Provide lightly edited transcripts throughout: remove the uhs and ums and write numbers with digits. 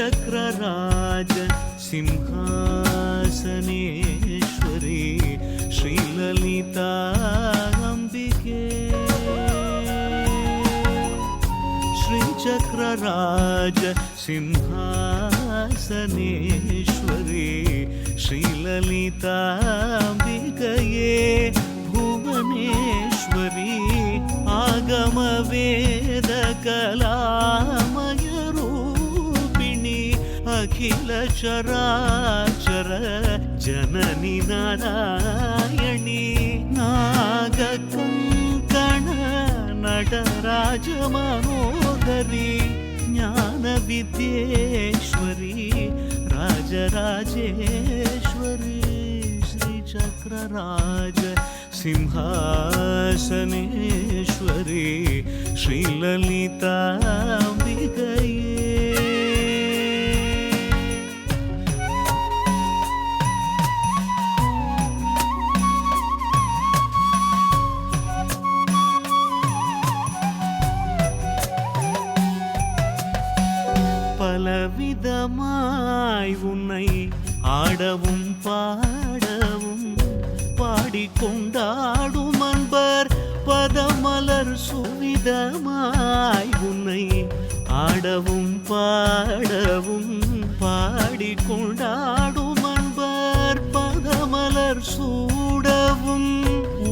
श्रीचक्रराज सिंहासनेश्वरी श्रीललिता अंबिके श्रीचक्रराज सिंहासनेश्वरी श्रीललिता अंबिकये भुवनेश्वरी आगम वेद कलामय रूपिणी अखिल चराचर जननी नारायणी नागकंकण नटराज मनोहरी ज्ञान विद्येश्वरी राजराजेश्वरी श्रीचक्रराज सिंहासनेश्वरी श्रीललिता अंबिकये பலவிதமாய் உன்னை ஆடவும் பாடவும் பாடிக்கொண்டாடும் அன்பர் பதமலர் சுவிதமாய் உன்னை ஆடவும் பாடவும் பாடிக்கொண்டாடும் அன்பர் பதமலர் சூடவும்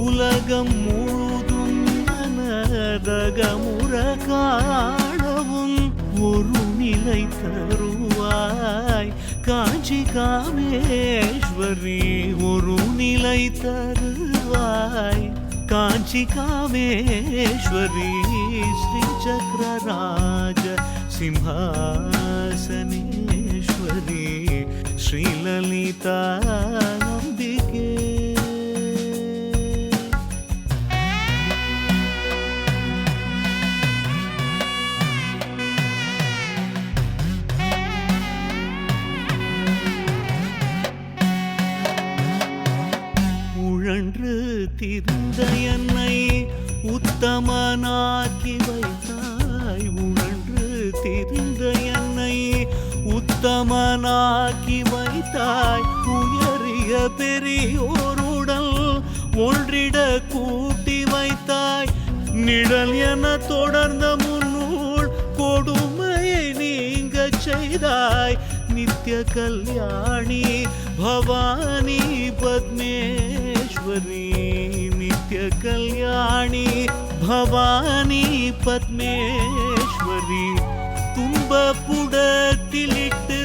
உலகம் முழுதும் மனதகமுற காணவும் ஒரு நிலை தருவாய் காஞ்சி காமேஸ்வரி ஒரு நிலை தருவாய் காஞ்சி காமேஸ்வரி श्रीचक्रराज सिंहासनेश्वरी श्रीललिता अंबिके உழன்று திரிந்த என்னை உத்தமனாக்கி வைத்தாய் உழன்று திரிந்த என்னை உத்தமனாக்கி வைத்தாய் உயரிய பெரியோருடல் ஒன்றிட கூட்டி வைத்தாய் நிழல் என தொடர்ந்த முன்னூல் கொடுமையை நீங்க செய்தாய் நித்ய கல்யாணி भवानी पद्मेश्वरी नित्य कल्याणी भवानी पद्मेश्वरी துன்பப்புடத்திலிட்டு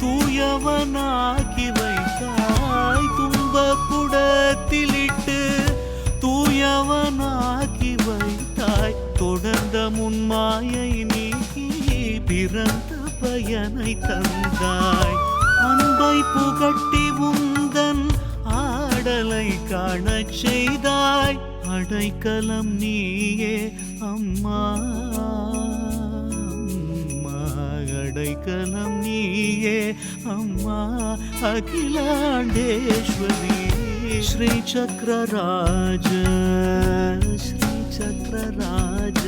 தூயவனாக்கி வைத்தாய் துன்பப்புடத்திலிட்டு தூயவனாக்கி வைத்தாய் தொடர்ந்த முன்மாயை நீக்கி பிறந்த பயனை தந்தாய் அன்பை புகட்டி உந்தன் ஆடலை காணச் செய்தாய் அடைக்கலம் நீயே அம்மா அடைக்கலம் நீயே அம்மா அகிலாண்டேஸ்வரி श्रीचक्रराज श्रीचक्रराज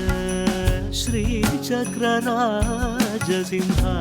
श्रीचक्रराज सिंहा